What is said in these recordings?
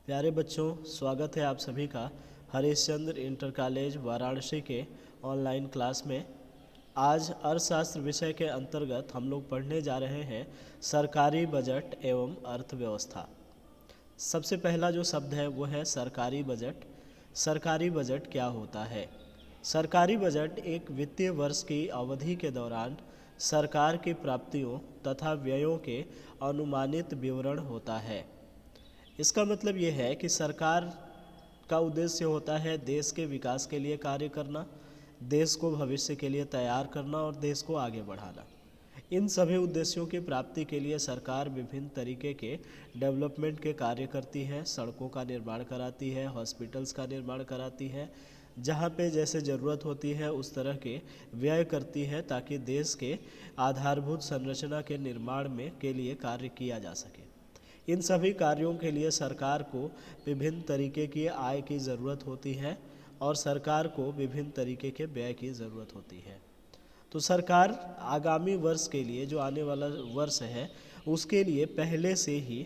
प्यारे बच्चों, स्वागत है आप सभी का हरिश्चंद्र इंटर कॉलेज वाराणसी के ऑनलाइन क्लास में। आज अर्थशास्त्र विषय के अंतर्गत हम लोग पढ़ने जा रहे हैं सरकारी बजट एवं अर्थव्यवस्था। सबसे पहला जो शब्द है वो है सरकारी बजट। सरकारी बजट क्या होता है? सरकारी बजट एक वित्तीय वर्ष की अवधि के दौरान सरकार की प्राप्तियों तथा व्ययों के अनुमानित विवरण होता है। इसका मतलब ये है कि सरकार का उद्देश्य होता है देश के विकास के लिए कार्य करना, देश को भविष्य के लिए तैयार करना और देश को आगे बढ़ाना। इन सभी उद्देश्यों की प्राप्ति के लिए सरकार विभिन्न तरीके के डेवलपमेंट के कार्य करती है। सड़कों का निर्माण कराती है, हॉस्पिटल्स का निर्माण कराती है, जहाँ पे जैसे ज़रूरत होती है उस तरह के व्यय करती है ताकि देश के आधारभूत संरचना के निर्माण में के लिए कार्य किया जा सके। इन सभी कार्यों के लिए सरकार को विभिन्न तरीके की आय की ज़रूरत होती है और सरकार को विभिन्न तरीके के व्यय की ज़रूरत होती है। तो सरकार आगामी वर्ष के लिए, जो आने वाला वर्ष है, उसके लिए पहले से ही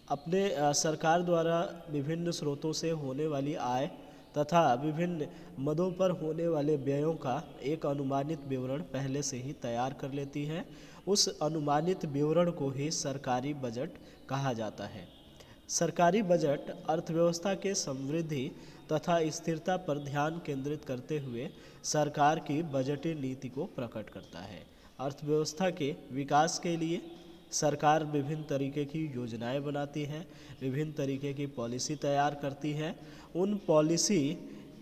अपने सरकार द्वारा विभिन्न स्रोतों से होने वाली आय तथा विभिन्न मदों पर होने वाले व्ययों का एक अनुमानित विवरण पहले से ही तैयार कर लेती है। उस अनुमानित विवरण को ही सरकारी बजट कहा जाता है। सरकारी बजट अर्थव्यवस्था के समृद्धि तथा स्थिरता पर ध्यान केंद्रित करते हुए सरकार की बजटीय नीति को प्रकट करता है। अर्थव्यवस्था के विकास के लिए सरकार विभिन्न तरीके की योजनाएं बनाती है, विभिन्न तरीके की पॉलिसी तैयार करती है। उन पॉलिसी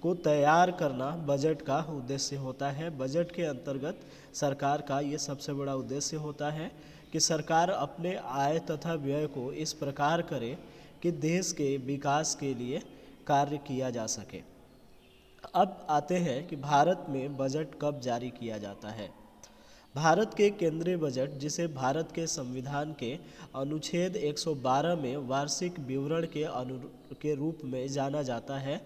को तैयार करना बजट का उद्देश्य होता है। बजट के अंतर्गत सरकार का ये सबसे बड़ा उद्देश्य होता है कि सरकार अपने आय तथा व्यय को इस प्रकार करे कि देश के विकास के लिए कार्य किया जा सके। अब आते हैं कि भारत में बजट कब जारी किया जाता है। भारत के केंद्रीय बजट, जिसे भारत के संविधान के अनुच्छेद 112 में वार्षिक विवरण के रूप में जाना जाता है,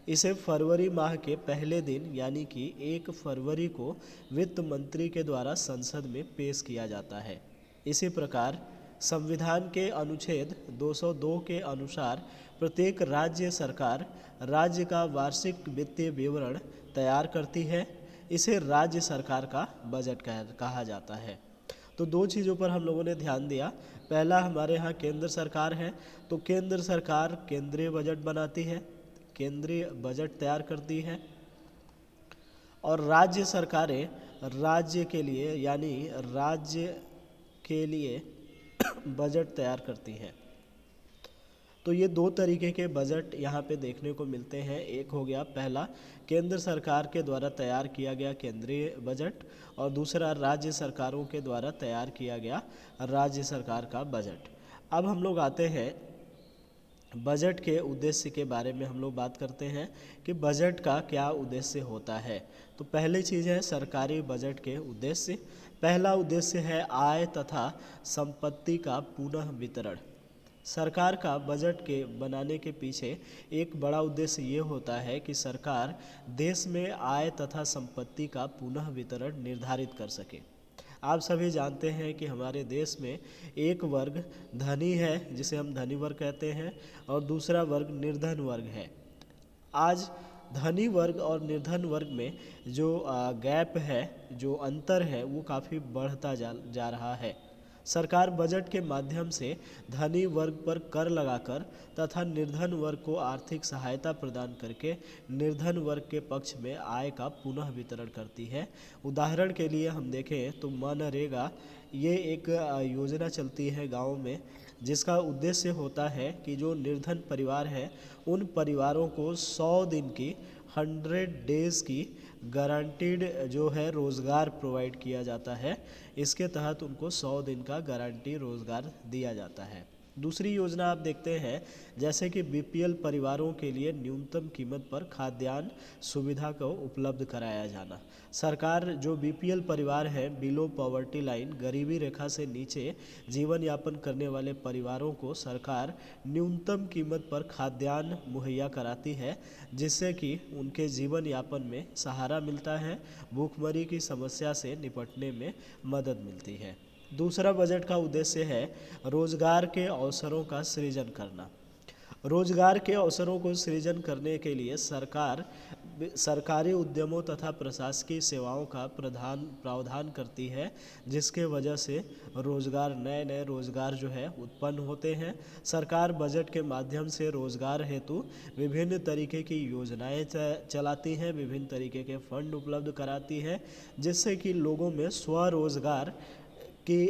इसे फरवरी माह के पहले दिन यानी कि 1 फरवरी को वित्त मंत्री के द्वारा संसद में पेश किया जाता है। इसी प्रकार संविधान के अनुच्छेद 202 के अनुसार प्रत्येक राज्य सरकार राज्य का वार्षिक वित्तीय विवरण तैयार करती है। इसे राज्य सरकार का बजट कहा जाता है। तो दो चीज़ों पर हम लोगों ने ध्यान दिया। पहला, हमारे यहाँ केंद्र सरकार है, तो केंद्र सरकार केंद्रीय बजट बनाती है, केंद्रीय बजट तैयार करती है, और राज्य सरकारें राज्य के लिए यानी राज्य के लिए बजट तैयार करती हैं। तो ये दो तरीके के बजट यहाँ पे देखने को मिलते हैं। एक हो गया पहला केंद्र सरकार के द्वारा तैयार किया गया केंद्रीय बजट, और दूसरा राज्य सरकारों के द्वारा तैयार किया गया राज्य सरकार का बजट। अब हम लोग आते हैं बजट के उद्देश्य के बारे में। हम लोग बात करते हैं कि बजट का क्या उद्देश्य होता है। तो पहली चीज़ है सरकारी बजट के उद्देश्य। पहला उद्देश्य है आय तथा संपत्ति का पुनः वितरण। सरकार का बजट के बनाने के पीछे एक बड़ा उद्देश्य ये होता है कि सरकार देश में आय तथा संपत्ति का पुनः वितरण निर्धारित कर सके। आप सभी जानते हैं कि हमारे देश में एक वर्ग धनी है, जिसे हम धनी वर्ग कहते हैं, और दूसरा वर्ग निर्धन वर्ग है। आज धनी वर्ग और निर्धन वर्ग में जो गैप है, जो अंतर है, वो काफ़ी बढ़ता जा रहा है। सरकार बजट के माध्यम से धनी वर्ग पर कर लगाकर तथा निर्धन वर्ग को आर्थिक सहायता प्रदान करके निर्धन वर्ग के पक्ष में आय का पुनः वितरण करती है। उदाहरण के लिए हम देखें तो मनरेगा ये एक योजना चलती है गाँव में, जिसका उद्देश्य होता है कि जो निर्धन परिवार है उन परिवारों को 100 दिन की 100 डेज़ की गारंटीड जो है रोज़गार प्रोवाइड किया जाता है। इसके तहत उनको 100 दिन का गारंटी रोज़गार दिया जाता है। दूसरी योजना आप देखते हैं जैसे कि बीपीएल परिवारों के लिए न्यूनतम कीमत पर खाद्यान्न सुविधा को उपलब्ध कराया जाना। सरकार जो बीपीएल परिवार है, बिलो पॉवर्टी लाइन, गरीबी रेखा से नीचे जीवन यापन करने वाले परिवारों को सरकार न्यूनतम कीमत पर खाद्यान्न मुहैया कराती है, जिससे कि उनके जीवन यापन में सहारा मिलता है, भूखमरी की समस्या से निपटने में मदद मिलती है। दूसरा बजट का उद्देश्य है रोजगार के अवसरों का सृजन करना। रोजगार के अवसरों को सृजन करने के लिए सरकार सरकारी उद्यमों तथा प्रशासकीय सेवाओं का प्रावधान करती है, जिसके वजह से रोजगार नए नए रोजगार जो है उत्पन्न होते हैं। सरकार बजट के माध्यम से रोजगार हेतु विभिन्न तरीके की योजनाएं चलाती हैं, विभिन्न तरीके के फंड उपलब्ध कराती है, जिससे कि लोगों में स्वरोजगार की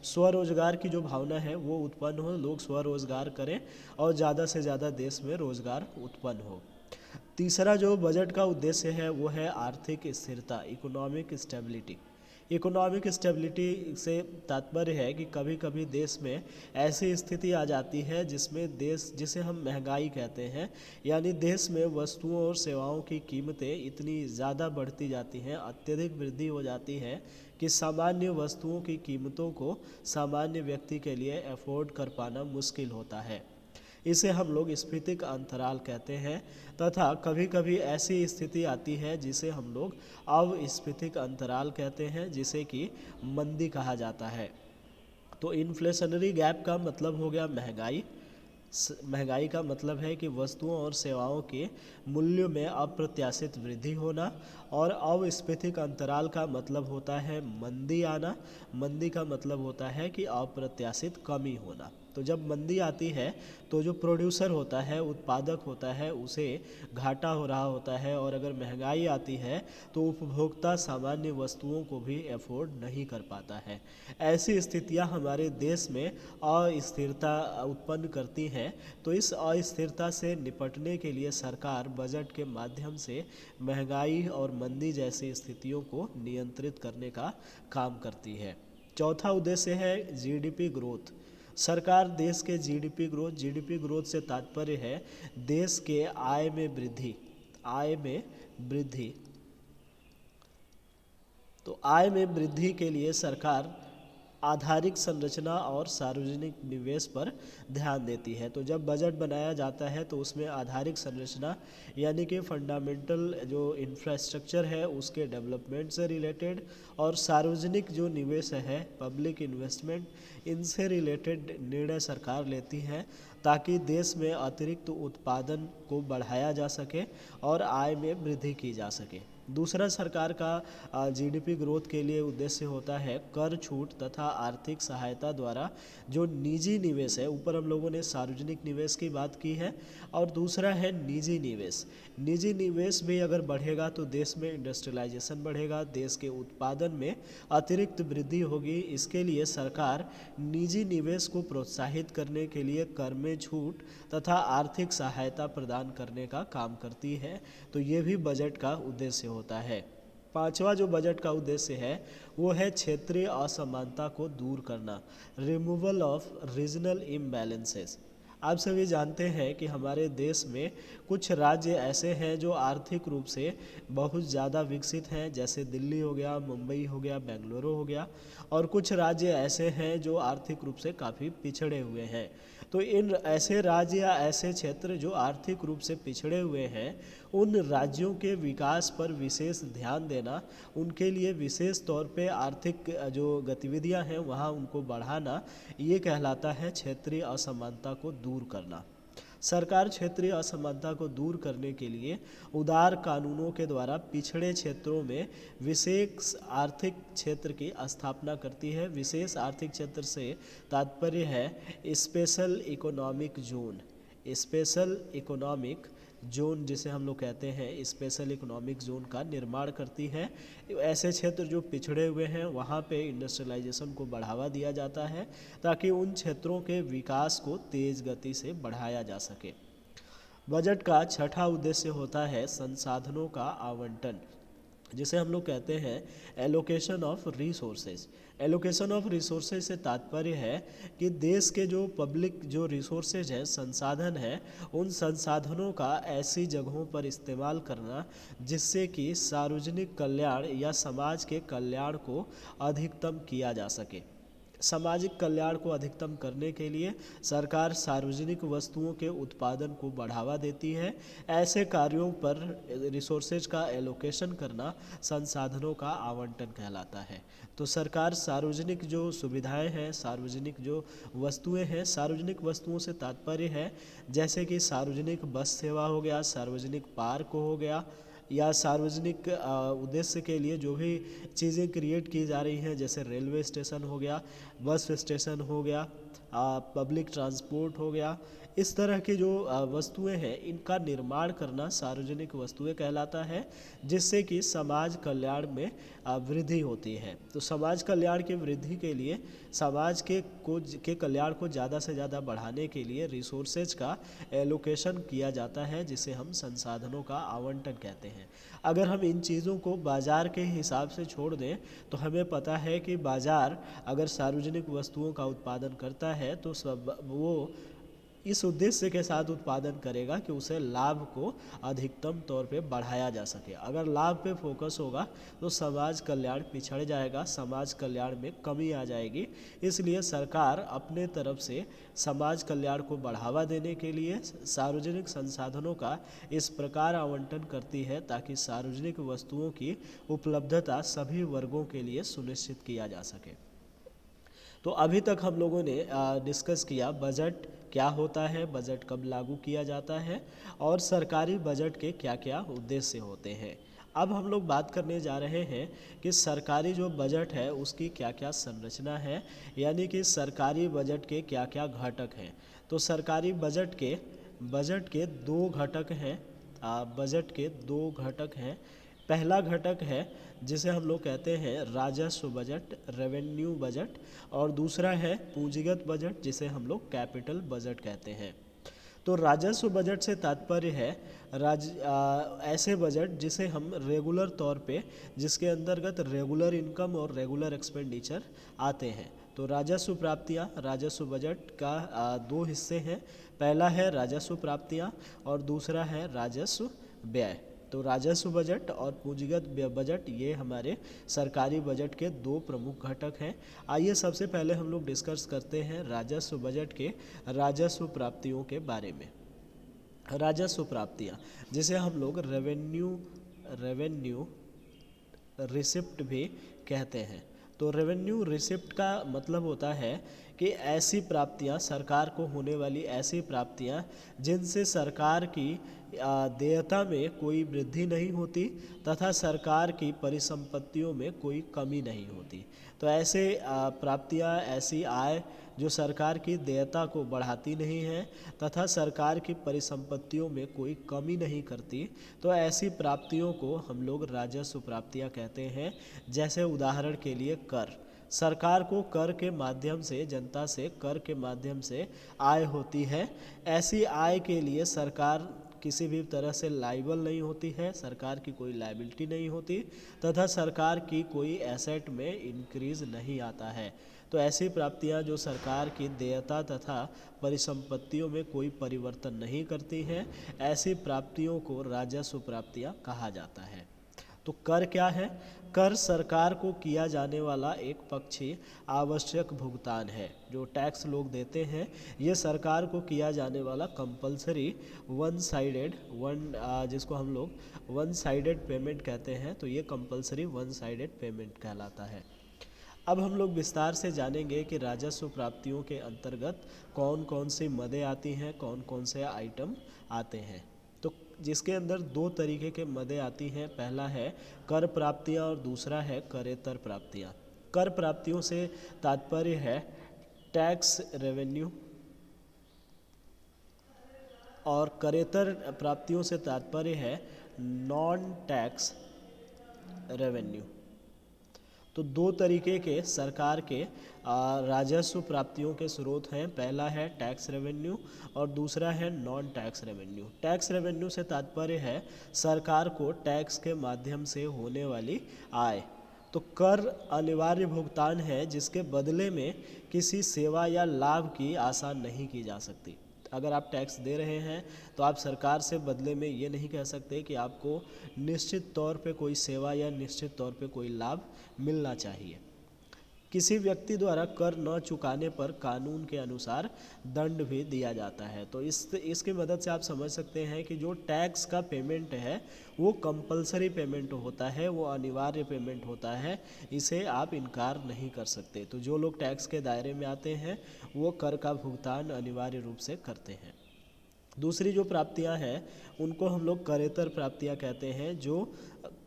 स्वरोजगार की जो भावना है वो उत्पन्न हो, लोग स्वरोजगार करें और ज़्यादा से ज़्यादा देश में रोजगार उत्पन्न हो। तीसरा जो बजट का उद्देश्य है वो है आर्थिक स्थिरता, इकोनॉमिक स्टेबिलिटी। इकोनॉमिक स्टेबिलिटी से तात्पर्य है कि कभी कभी देश में ऐसी स्थिति आ जाती है जिसमें देश, जिसे हम महंगाई कहते हैं, यानी देश में वस्तुओं और सेवाओं की कीमतें इतनी ज़्यादा बढ़ती जाती हैं, अत्यधिक वृद्धि हो जाती है कि सामान्य वस्तुओं की कीमतों को सामान्य व्यक्ति के लिए अफोर्ड कर पाना मुश्किल होता है। इसे हम लोग स्फीतिक अंतराल कहते हैं, तथा कभी कभी ऐसी स्थिति आती है जिसे हम लोग अविस्फीतिक अंतराल कहते हैं, जिसे कि मंदी कहा जाता है। तो इन्फ्लेशनरी गैप का मतलब हो गया महंगाई। महंगाई का मतलब है कि वस्तुओं और सेवाओं के मूल्यों में अप्रत्याशित वृद्धि होना, और अविस्फीतिक अंतराल का मतलब होता है मंदी आना। मंदी का मतलब होता है कि अप्रत्याशित कमी होना। तो जब मंदी आती है तो जो प्रोड्यूसर होता है, उत्पादक होता है, उसे घाटा हो रहा होता है, और अगर महंगाई आती है तो उपभोक्ता सामान्य वस्तुओं को भी अफोर्ड नहीं कर पाता है। ऐसी स्थितियां हमारे देश में अस्थिरता उत्पन्न करती हैं। तो इस अस्थिरता से निपटने के लिए सरकार बजट के माध्यम से महंगाई और मंदी जैसी स्थितियों को नियंत्रित करने का काम करती है। चौथा उद्देश्य है जीडीपी ग्रोथ। सरकार देश के जीडीपी ग्रोथ से तात्पर्य है देश के आय में वृद्धि। आय में वृद्धि, तो आय में वृद्धि के लिए सरकार आधारिक संरचना और सार्वजनिक निवेश पर ध्यान देती है। तो जब बजट बनाया जाता है तो उसमें आधारिक संरचना यानी कि फंडामेंटल जो इंफ्रास्ट्रक्चर है उसके डेवलपमेंट से रिलेटेड, और सार्वजनिक जो निवेश है, पब्लिक इन्वेस्टमेंट, इनसे रिलेटेड निर्णय सरकार लेती है, ताकि देश में अतिरिक्त उत्पादन को बढ़ाया जा सके और आय में वृद्धि की जा सके। दूसरा सरकार का जीडीपी ग्रोथ के लिए उद्देश्य होता है कर छूट तथा आर्थिक सहायता द्वारा जो निजी निवेश है। ऊपर हम लोगों ने सार्वजनिक निवेश की बात की है, और दूसरा है निजी निवेश। निजी निवेश भी अगर बढ़ेगा तो देश में इंडस्ट्रियलाइजेशन बढ़ेगा, देश के उत्पादन में अतिरिक्त वृद्धि होगी। इसके लिए सरकार निजी निवेश को प्रोत्साहित करने के लिए कर में छूट तथा आर्थिक सहायता प्रदान करने का काम करती है। तो ये भी बजट का उद्देश्य होता है। पांचवा जो बजट का उद्देश्य है वो है क्षेत्रीय असमानता को दूर करना, रिमूवल ऑफ रीजनल इम्बैलेंसेस। आप सभी जानते हैं कि हमारे देश में कुछ राज्य ऐसे हैं जो आर्थिक रूप से बहुत ज़्यादा विकसित हैं, जैसे दिल्ली हो गया, मुंबई हो गया, बेंगलुरु हो गया, और कुछ राज्य ऐसे हैं जो आर्थिक रूप से काफ़ी पिछड़े हुए हैं। तो इन ऐसे राज्य या ऐसे क्षेत्र जो आर्थिक रूप से पिछड़े हुए हैं, उन राज्यों के विकास पर विशेष ध्यान देना, उनके लिए विशेष तौर पे आर्थिक जो गतिविधियां हैं वहाँ उनको बढ़ाना, ये कहलाता है क्षेत्रीय असमानता को दूर करना। सरकार क्षेत्रीय असमानता को दूर करने के लिए उदार कानूनों के द्वारा पिछड़े क्षेत्रों में विशेष आर्थिक क्षेत्र की स्थापना करती है। विशेष आर्थिक क्षेत्र से तात्पर्य है special economic zone. Special economic zone जिसे हम लोग कहते हैं, स्पेशल इकोनॉमिक जोन का निर्माण करती है। ऐसे क्षेत्र जो पिछड़े हुए हैं वहाँ पे इंडस्ट्रियलाइजेशन को बढ़ावा दिया जाता है, ताकि उन क्षेत्रों के विकास को तेज़ गति से बढ़ाया जा सके। बजट का छठा उद्देश्य होता है संसाधनों का आवंटन, जिसे हम लोग कहते हैं allocation of resources. Allocation of resources से तात्पर्य है कि देश के जो पब्लिक जो रिसोर्सेज हैं, संसाधन हैं, उन संसाधनों का ऐसी जगहों पर इस्तेमाल करना जिससे कि सार्वजनिक कल्याण या समाज के कल्याण को अधिकतम किया जा सके। सामाजिक कल्याण को अधिकतम करने के लिए सरकार सार्वजनिक वस्तुओं के उत्पादन को बढ़ावा देती है। ऐसे कार्यों पर रिसोर्सेज का एलोकेशन करना संसाधनों का आवंटन कहलाता है। तो सरकार सार्वजनिक जो सुविधाएं हैं, सार्वजनिक जो वस्तुएं हैं, सार्वजनिक वस्तुओं से तात्पर्य है जैसे कि सार्वजनिक बस सेवा हो गया, सार्वजनिक पार्क हो गया, या सार्वजनिक उद्देश्य के लिए जो भी चीज़ें क्रिएट की जा रही हैं, जैसे रेलवे स्टेशन हो गया, बस स्टेशन हो गया, पब्लिक ट्रांसपोर्ट हो गया, इस तरह की जो वस्तुएं हैं इनका निर्माण करना सार्वजनिक वस्तुएं कहलाता है, जिससे कि समाज कल्याण में वृद्धि होती है। तो समाज कल्याण की वृद्धि के लिए समाज के कल्याण को ज़्यादा से ज़्यादा बढ़ाने के लिए रिसोर्सेज का एलोकेशन किया जाता है, जिसे हम संसाधनों का आवंटन कहते हैं। अगर हम इन चीज़ों को बाज़ार के हिसाब से छोड़ दें तो हमें पता है कि बाज़ार अगर सार्वजनिक वस्तुओं का उत्पादन करता है तो वो इस उद्देश्य के साथ उत्पादन करेगा कि उसे लाभ को अधिकतम तौर पे बढ़ाया जा सके। अगर लाभ पे फोकस होगा तो समाज कल्याण पिछड़ जाएगा, समाज कल्याण में कमी आ जाएगी। इसलिए सरकार अपने तरफ से समाज कल्याण को बढ़ावा देने के लिए सार्वजनिक संसाधनों का इस प्रकार आवंटन करती है ताकि सार्वजनिक वस्तुओं की उपलब्धता सभी वर्गों के लिए सुनिश्चित किया जा सके। तो अभी तक हम लोगों ने डिस्कस किया बजट क्या होता है, बजट कब लागू किया जाता है और सरकारी बजट के क्या क्या उद्देश्य होते हैं। अब हम लोग बात करने जा रहे हैं कि सरकारी जो बजट है उसकी क्या क्या संरचना है, यानी कि सरकारी बजट के क्या क्या घटक हैं। तो सरकारी बजट के दो घटक हैं। बजट के दो घटक हैं। पहला घटक है जिसे हम लोग कहते हैं राजस्व बजट, रेवेन्यू बजट, और दूसरा है पूंजीगत बजट जिसे हम लोग कैपिटल बजट कहते हैं। तो राजस्व बजट से तात्पर्य है ऐसे बजट जिसे हम रेगुलर तौर पे, जिसके अंतर्गत रेगुलर इनकम और रेगुलर एक्सपेंडिचर आते हैं। तो राजस्व प्राप्तियाँ, राजस्व बजट का दो हिस्से हैं। पहला है राजस्व प्राप्तियाँ और दूसरा है राजस्व व्यय। तो राजस्व बजट और पूंजीगत बजट ये हमारे सरकारी बजट के दो प्रमुख घटक हैं। आइए सबसे पहले हम लोग डिस्कस करते हैं राजस्व बजट के राजस्व प्राप्तियों के बारे में। राजस्व प्राप्तियाँ जिसे हम लोग रेवेन्यू रिसिप्ट भी कहते हैं। तो रेवेन्यू रिसिप्ट का मतलब होता है कि ऐसी प्राप्तियां, सरकार को होने वाली ऐसी प्राप्तियां जिनसे सरकार की देयता में कोई वृद्धि नहीं होती तथा सरकार की परिसंपत्तियों में कोई कमी नहीं होती। तो ऐसे प्राप्तियां, ऐसी आय जो सरकार की देयता को बढ़ाती नहीं है तथा सरकार की परिसंपत्तियों में कोई कमी नहीं करती, तो ऐसी प्राप्तियों को हम लोग राजस्व प्राप्तियां कहते हैं। जैसे उदाहरण के लिए कर, सरकार को कर के माध्यम से, जनता से कर के माध्यम से आय होती है। ऐसी आय के लिए सरकार किसी भी तरह से लाइबल नहीं होती है, सरकार की कोई लाइबिलिटी नहीं होती तथा सरकार की कोई एसेट में इंक्रीज नहीं आता है। तो ऐसी प्राप्तियां जो सरकार की देयता तथा परिसंपत्तियों में कोई परिवर्तन नहीं करती हैं, ऐसी प्राप्तियों को राजस्व प्राप्तियां कहा जाता है। तो कर क्या है? कर सरकार को किया जाने वाला एक पक्षी आवश्यक भुगतान है। जो टैक्स लोग देते हैं ये सरकार को किया जाने वाला कंपलसरी जिसको हम लोग वन साइडेड पेमेंट कहते हैं। तो ये कंपलसरी वन साइडेड पेमेंट कहलाता है। अब हम लोग विस्तार से जानेंगे कि राजस्व प्राप्तियों के अंतर्गत कौन कौन सी मदें आती हैं, कौन कौन से आइटम आते हैं। तो जिसके अंदर दो तरीके के मदें आती हैं, पहला है कर प्राप्तियां और दूसरा है करेतर प्राप्तियां। कर प्राप्तियों से तात्पर्य है टैक्स रेवेन्यू और करेतर प्राप्तियों से तात्पर्य है नॉन टैक्स रेवेन्यू। तो दो तरीके के सरकार के राजस्व प्राप्तियों के स्रोत हैं। पहला है टैक्स रेवेन्यू और दूसरा है non tax revenue. Tax revenue से तात्पर्य है सरकार को टैक्स के माध्यम से होने वाली आय। तो कर अनिवार्य भुगतान है जिसके बदले में किसी सेवा या लाभ की आशा नहीं की जा सकती। अगर आप टैक्स दे रहे हैं तो आप सरकार से बदले में ये नहीं कह सकते कि आपको निश्चित तौर पे कोई सेवा या निश्चित तौर पे कोई लाभ मिलना चाहिए। किसी व्यक्ति द्वारा कर न चुकाने पर कानून के अनुसार दंड भी दिया जाता है। तो इसकी मदद से आप समझ सकते हैं कि जो टैक्स का पेमेंट है वो कंपलसरी पेमेंट होता है, वो अनिवार्य पेमेंट होता है, इसे आप इनकार नहीं कर सकते। तो जो लोग टैक्स के दायरे में आते हैं वो कर का भुगतान अनिवार्य रूप से करते हैं। दूसरी जो प्राप्तियां हैं उनको हम लोग करेतर प्राप्तियां कहते हैं, जो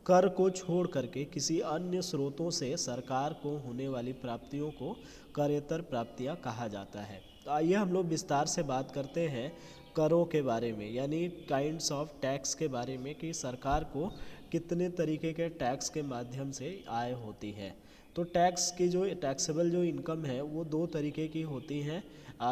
कर को छोड़ करके किसी अन्य स्रोतों से सरकार को होने वाली प्राप्तियों को करेतर प्राप्तियां कहा जाता है। तो आइए हम लोग विस्तार से बात करते हैं करों के बारे में, यानी काइंड्स ऑफ टैक्स के बारे में, कि सरकार को कितने तरीके के टैक्स के माध्यम से आय होती है। तो टैक्स की जो टैक्सेबल जो इनकम है वो दो तरीके की होती हैं,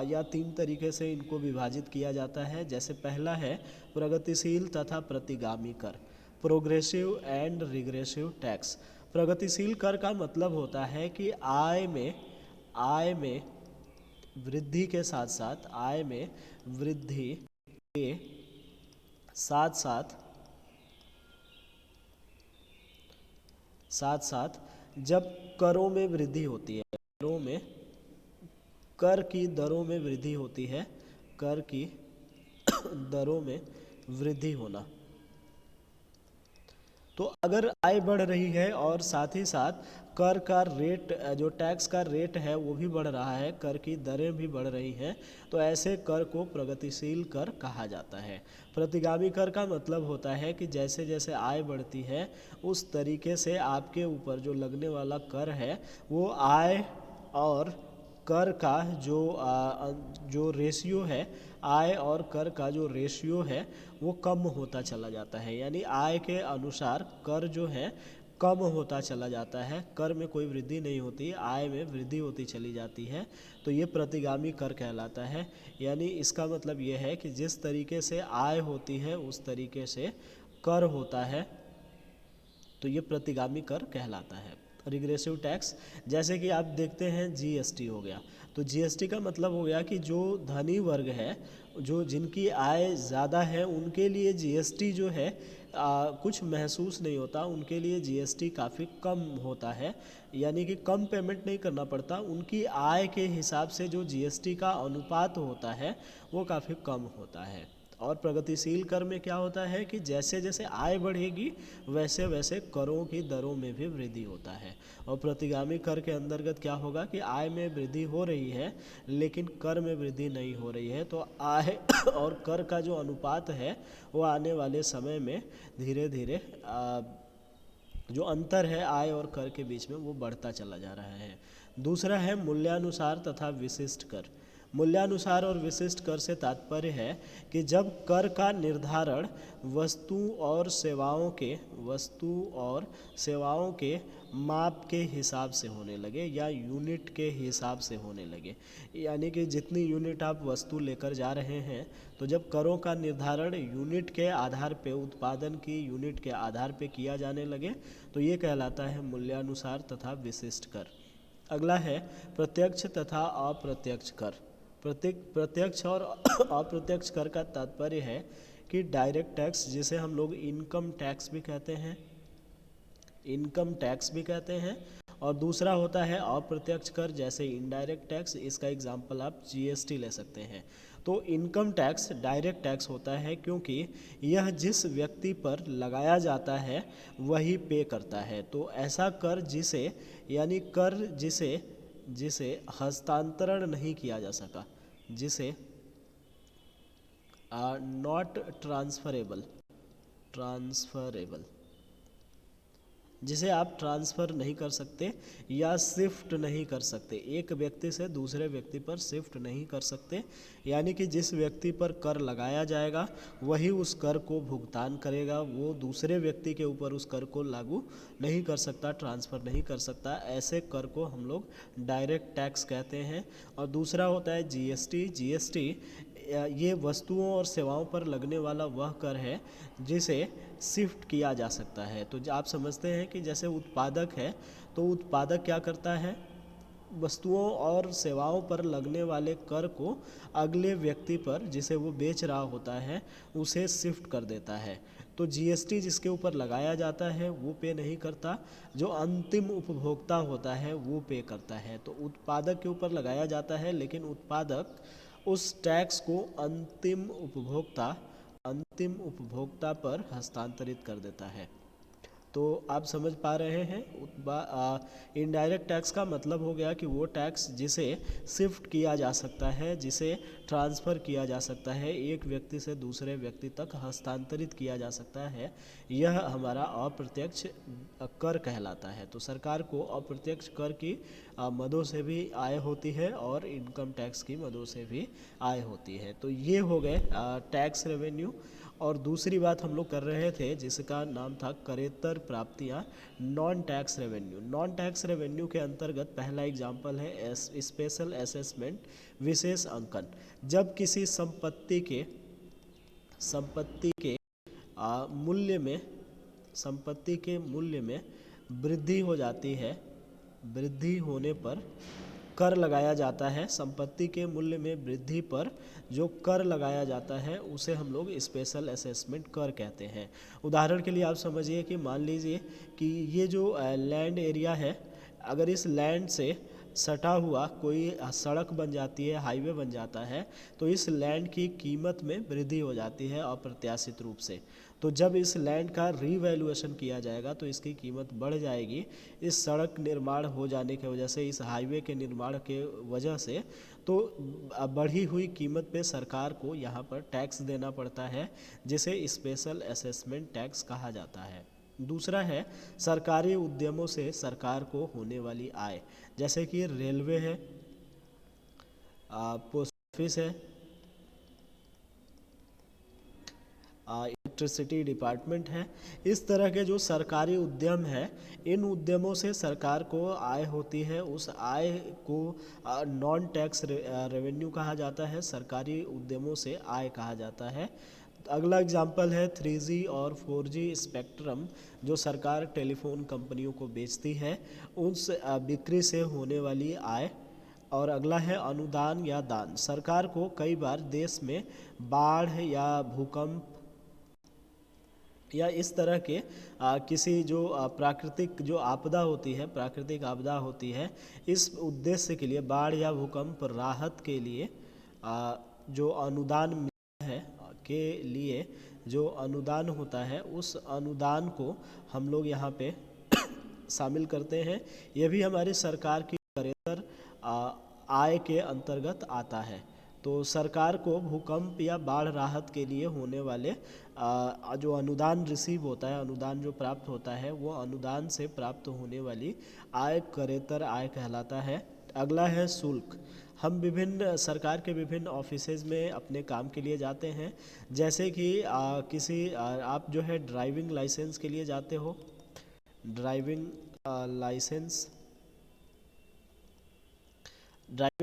या तीन तरीके से इनको विभाजित किया जाता है। जैसे पहला है प्रगतिशील तथा प्रतिगामी कर, प्रोग्रेसिव एंड रिग्रेसिव टैक्स। प्रगतिशील कर का मतलब होता है कि आय में वृद्धि के साथ साथ, आय में वृद्धि के साथ साथ जब करों में वृद्धि होती है, कर की दरों में वृद्धि होती है, कर की दरों में वृद्धि होना। तो अगर आय बढ़ रही है और साथ ही साथ कर का रेट, जो टैक्स का रेट है वो भी बढ़ रहा है, कर की दरें भी बढ़ रही हैं, तो ऐसे कर को प्रगतिशील कर कहा जाता है। प्रतिगामी कर का मतलब होता है कि जैसे जैसे आय बढ़ती है उस तरीके से आपके ऊपर जो लगने वाला कर है वो आय और कर का जो रेशियो है, आय और कर का जो रेशियो है वो कम होता चला जाता है। यानी आय के अनुसार कर जो है कम होता चला जाता है, कर में कोई वृद्धि नहीं होती, आय में वृद्धि होती चली जाती है। तो ये प्रतिगामी कर कहलाता है। यानी इसका मतलब ये है कि जिस तरीके से आय होती है उस तरीके से कर होता है, तो ये प्रतिगामी कर कहलाता है। रिग्रेसिव टैक्स, जैसे कि आप देखते हैं जीएसटी हो गया, तो जीएसटी का मतलब हो गया कि जो धनी वर्ग है, जो जिनकी आय ज़्यादा है उनके लिए जीएसटी जो है कुछ महसूस नहीं होता, उनके लिए जीएसटी काफ़ी कम होता है, यानी कि कम पेमेंट नहीं करना पड़ता, उनकी आय के हिसाब से जो जीएसटी का अनुपात होता है वो काफ़ी कम होता है। और प्रगतिशील कर में क्या होता है कि जैसे जैसे आय बढ़ेगी वैसे वैसे करों की दरों में भी वृद्धि होता है। और प्रतिगामी कर के अंतर्गत क्या होगा कि आय में वृद्धि हो रही है लेकिन कर में वृद्धि नहीं हो रही है, तो आय और कर का जो अनुपात है वो आने वाले समय में धीरे धीरे जो अंतर है आय और कर के बीच में वो बढ़ता चला जा रहा है। दूसरा है मूल्यानुसार तथा विशिष्ट कर। मूल्यानुसार और विशिष्ट कर से तात्पर्य है कि जब कर का निर्धारण वस्तु और सेवाओं के माप के हिसाब से होने लगे या यूनिट के हिसाब से होने लगे, यानी कि जितनी यूनिट आप वस्तु लेकर जा रहे हैं, तो जब करों का निर्धारण यूनिट के आधार पे, उत्पादन की यूनिट के आधार पे किया जाने लगे, तो ये कहलाता है मूल्यानुसार तथा विशिष्ट कर। अगला है प्रत्यक्ष तथा अप्रत्यक्ष कर। प्रत्यक्ष और अप्रत्यक्ष कर का तात्पर्य है कि डायरेक्ट टैक्स, जिसे हम लोग इनकम टैक्स भी कहते हैं, और दूसरा होता है अप्रत्यक्ष कर, जैसे इनडायरेक्ट टैक्स, इसका एग्जांपल आप जीएसटी ले सकते हैं। तो इनकम टैक्स डायरेक्ट टैक्स होता है क्योंकि यह जिस व्यक्ति पर लगाया जाता है वही पे करता है। तो ऐसा कर जिसे हस्तांतरण नहीं किया जा सका, जिसे नॉट ट्रांसफरेबल, जिसे आप ट्रांसफ़र नहीं कर सकते या शिफ्ट नहीं कर सकते, एक व्यक्ति से दूसरे व्यक्ति पर शिफ्ट नहीं कर सकते, यानी कि जिस व्यक्ति पर कर लगाया जाएगा वही उस कर को भुगतान करेगा, वो दूसरे व्यक्ति के ऊपर उस कर को लागू नहीं कर सकता, ट्रांसफ़र नहीं कर सकता। ऐसे कर को हम लोग डायरेक्ट टैक्स कहते हैं। और दूसरा होता है जीएसटी। ये वस्तुओं और सेवाओं पर लगने वाला वह कर है जिसे शिफ्ट किया जा सकता है। तो आप समझते हैं कि जैसे उत्पादक है, तो उत्पादक क्या करता है, वस्तुओं और सेवाओं पर लगने वाले कर को अगले व्यक्ति पर, जिसे वो बेच रहा होता है, उसे शिफ्ट कर देता है। तो जीएसटी जिसके ऊपर लगाया जाता है वो पे नहीं करता, जो अंतिम उपभोक्ता होता है वो पे करता है। तो उत्पादक के ऊपर लगाया जाता है, लेकिन उत्पादक उस टैक्स को अंतिम उपभोक्ता पर हस्तांतरित कर देता है। तो आप समझ पा रहे हैं, इनडायरेक्ट टैक्स का मतलब हो गया कि वो टैक्स जिसे शिफ्ट किया जा सकता है, जिसे ट्रांसफ़र किया जा सकता है, एक व्यक्ति से दूसरे व्यक्ति तक हस्तांतरित किया जा सकता है, यह हमारा अप्रत्यक्ष कर कहलाता है। तो सरकार को अप्रत्यक्ष कर की मदों से भी आय होती है और इनकम टैक्स की मदों से भी आय होती है। तो ये हो गए टैक्स रेवेन्यू। और दूसरी बात हम लोग कर रहे थे जिसका नाम था करेत्तर प्राप्तियाँ, non tax revenue. Non tax revenue के अंतर्गत पहला एग्जाम्पल है स्पेशल असेसमेंट, विशेष अंकन। जब किसी संपत्ति के मूल्य में वृद्धि हो जाती है, वृद्धि होने पर कर लगाया जाता है। संपत्ति के मूल्य में वृद्धि पर जो कर लगाया जाता है उसे हम लोग स्पेशल असेसमेंट कर कहते हैं। उदाहरण के लिए आप समझिए कि मान लीजिए कि ये जो लैंड एरिया है, अगर इस लैंड से सटा हुआ कोई सड़क बन जाती है, हाईवे बन जाता है, तो इस लैंड की कीमत में वृद्धि हो जाती है अप्रत्याशित रूप से। तो जब इस लैंड का रीवैल्यूएशन किया जाएगा तो इसकी कीमत बढ़ जाएगी। इस सड़क निर्माण हो जाने की वजह से, इस हाईवे के निर्माण के वजह से, तो बढ़ी हुई कीमत पे सरकार को यहाँ पर टैक्स देना पड़ता है, जिसे स्पेशल असेसमेंट टैक्स कहा जाता है। दूसरा है सरकारी उद्यमों से सरकार को होने वाली आय, जैसे कि रेलवे है, पोस्ट ऑफिस है, इलेक्ट्रिसिटी डिपार्टमेंट है। इस तरह के जो सरकारी उद्यम है, इन उद्यमों से सरकार को आय होती है। उस आय को नॉन टैक्स रेवेन्यू कहा जाता है, सरकारी उद्यमों से आय कहा जाता है। अगला एग्जाम्पल है 3G और 4G स्पेक्ट्रम, जो सरकार टेलीफोन कंपनियों को बेचती है, उस बिक्री से होने वाली आय। और अगला है अनुदान या दान। सरकार को कई बार देश में बाढ़ या भूकंप या इस तरह के किसी जो प्राकृतिक जो आपदा होती है, प्राकृतिक आपदा होती है, इस उद्देश्य के लिए, बाढ़ या भूकंप राहत के लिए जो अनुदान मिलता है, के लिए जो अनुदान होता है, उस अनुदान को हम लोग यहाँ पे शामिल करते हैं। यह भी हमारी सरकार की करेतर आय के अंतर्गत आता है। तो सरकार को भूकंप या बाढ़ राहत के लिए होने वाले जो अनुदान रिसीव होता है, अनुदान जो प्राप्त होता है, वो अनुदान से प्राप्त होने वाली आय करेतर आय कहलाता है। अगला है शुल्क। हम विभिन्न सरकार के विभिन्न ऑफिसेज में अपने काम के लिए जाते हैं, जैसे कि आप जो है ड्राइविंग लाइसेंस के लिए जाते हो, ड्राइविंग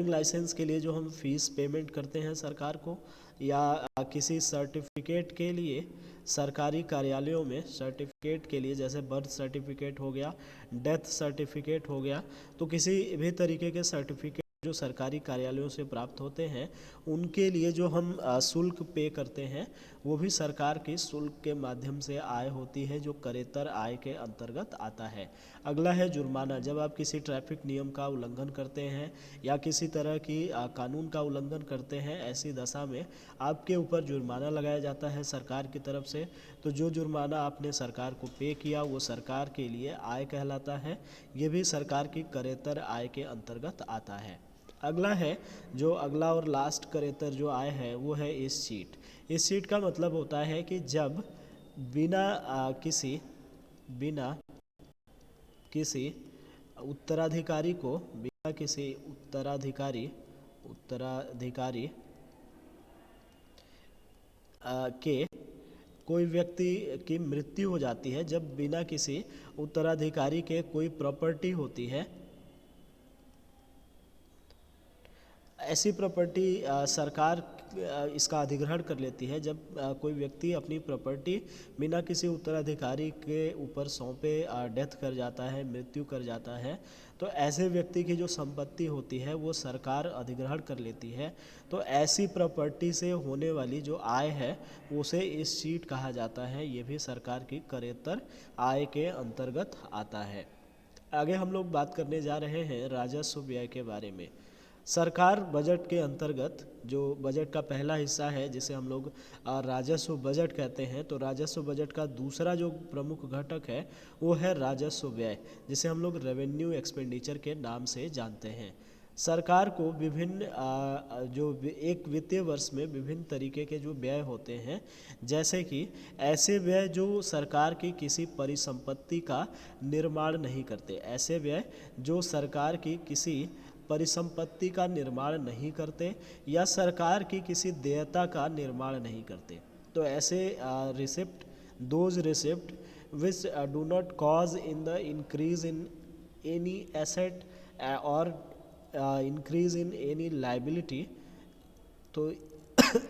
लाइसेंस के लिए जो हम फीस पेमेंट करते हैं सरकार को, या किसी सर्टिफिकेट के लिए सरकारी कार्यालयों में सर्टिफिकेट के लिए, जैसे बर्थ सर्टिफिकेट हो गया, डेथ सर्टिफिकेट हो गया, तो किसी भी तरीके के सर्टिफिकेट जो सरकारी कार्यालयों से प्राप्त होते हैं, उनके लिए जो हम शुल्क पे करते हैं, वो भी सरकार की शुल्क के माध्यम से आय होती है, जो करेतर आय के अंतर्गत आता है। अगला है जुर्माना। जब आप किसी ट्रैफिक नियम का उल्लंघन करते हैं या किसी तरह की कानून का उल्लंघन करते हैं, ऐसी दशा में आपके ऊपर जुर्माना लगाया जाता है सरकार की तरफ से। तो जो जुर्माना आपने सरकार को पे किया, वो सरकार के लिए आय कहलाता है। ये भी सरकार की करेतर आय के अंतर्गत आता है। अगला है, जो अगला और लास्ट करेतर जो आय है, वो है इस शीट। इस शीट का मतलब होता है कि जब बिना किसी उत्तराधिकारी को, बिना किसी उत्तराधिकारी के कोई व्यक्ति की मृत्यु हो जाती है, जब बिना किसी उत्तराधिकारी के कोई प्रॉपर्टी होती है, ऐसी प्रॉपर्टी सरकार इसका अधिग्रहण कर लेती है। जब कोई व्यक्ति अपनी प्रॉपर्टी बिना किसी उत्तराधिकारी के ऊपर सौंपे डेथ कर जाता है, मृत्यु कर जाता है, तो ऐसे व्यक्ति की जो संपत्ति होती है वो सरकार अधिग्रहण कर लेती है। तो ऐसी प्रॉपर्टी से होने वाली जो आय है उसे इस्टेट कहा जाता है। ये भी सरकार की करेत्तर आय के अंतर्गत आता है। आगे हम लोग बात करने जा रहे हैं राजस्व व्यय के बारे में। सरकार बजट के अंतर्गत जो बजट का पहला हिस्सा है जिसे हम लोग राजस्व बजट कहते हैं, तो राजस्व बजट का दूसरा जो प्रमुख घटक है वो है राजस्व व्यय, जिसे हम लोग रेवेन्यू एक्सपेंडिचर के नाम से जानते हैं। सरकार को विभिन्न एक वित्तीय वर्ष में विभिन्न तरीके के जो व्यय होते हैं, जैसे कि ऐसे व्यय जो सरकार की किसी परिसंपत्ति का निर्माण नहीं करते, ऐसे व्यय जो सरकार की किसी परिसंपत्ति का निर्माण नहीं करते या सरकार की किसी देयता का निर्माण नहीं करते। तो ऐसे receipt, those receipt which do not cause in the increase in any asset और इंक्रीज इन एनी लाइबिलिटी। तो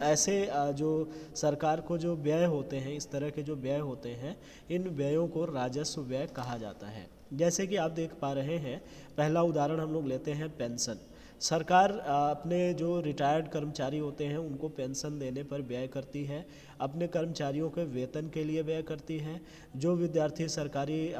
ऐसे जो सरकार को जो व्यय होते हैं, इस तरह के जो व्यय होते हैं, इन व्ययों को राजस्व व्यय कहा जाता है। जैसे कि आप देख पा रहे हैं, पहला उदाहरण हम लोग लेते हैं पेंशन। सरकार अपने जो रिटायर्ड कर्मचारी होते हैं उनको पेंशन देने पर व्यय करती है, अपने कर्मचारियों के वेतन के लिए व्यय करती है। जो विद्यार्थी सरकारी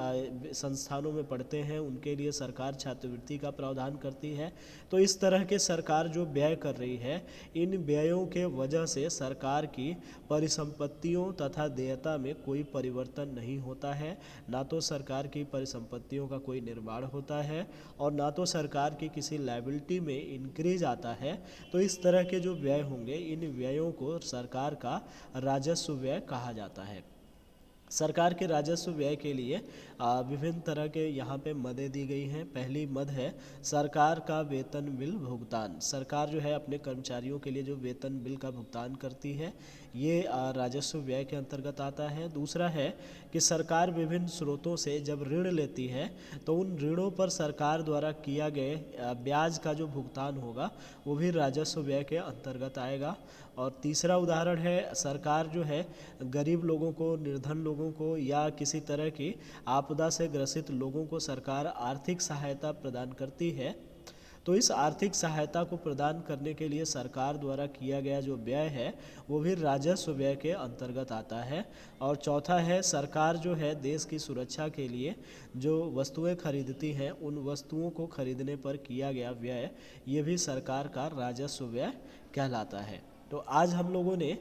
संस्थानों में पढ़ते हैं उनके लिए सरकार छात्रवृत्ति का प्रावधान करती है। तो इस तरह के सरकार जो व्यय कर रही है, इन व्ययों के वजह से सरकार की परिसंपत्तियों तथा देयता में कोई परिवर्तन नहीं होता है। ना तो सरकार की परिसंपत्तियों का कोई निर्माण होता है और ना तो सरकार की किसी लायबिलिटी में इंक्रीज आता है। तो इस तरह के जो व्यय होंगे, इन व्ययों को सरकार का राजस्व व्यय कहा जाता है। सरकार के राजस्व व्यय के लिए विभिन्न तरह के यहाँ पे मदें दी गई हैं। पहली मद है सरकार का वेतन बिल भुगतान। सरकार जो है अपने कर्मचारियों के लिए जो वेतन बिल का भुगतान करती है, ये राजस्व व्यय के अंतर्गत आता है। दूसरा है कि सरकार विभिन्न स्रोतों से जब ऋण लेती है तो उन ऋणों पर सरकार द्वारा किया गए ब्याज का जो भुगतान होगा वो भी राजस्व व्यय के अंतर्गत आएगा। और तीसरा उदाहरण है, सरकार जो है गरीब लोगों को, निर्धन लोगों को या किसी तरह की आपदा से ग्रसित लोगों को सरकार आर्थिक सहायता प्रदान करती है। तो इस आर्थिक सहायता को प्रदान करने के लिए सरकार द्वारा किया गया जो व्यय है वो भी राजस्व व्यय के अंतर्गत आता है। और चौथा है, सरकार जो है देश की सुरक्षा के लिए जो वस्तुएं खरीदती हैं, उन वस्तुओं को खरीदने पर किया गया व्यय, ये भी सरकार का राजस्व व्यय कहलाता है। तो आज हम लोगों ने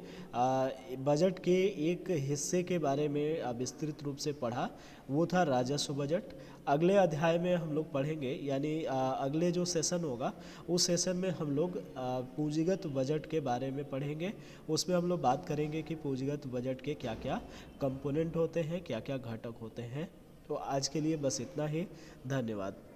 बजट के एक हिस्से के बारे में विस्तृत रूप से पढ़ा, वो था राजस्व बजट। अगले अध्याय में हम लोग पढ़ेंगे, यानी अगले जो सेशन होगा उस सेशन में हम लोग पूंजीगत बजट के बारे में पढ़ेंगे। उसमें हम लोग बात करेंगे कि पूंजीगत बजट के क्या क्या कंपोनेंट होते हैं, क्या क्या घटक होते हैं। तो आज के लिए बस इतना ही। धन्यवाद।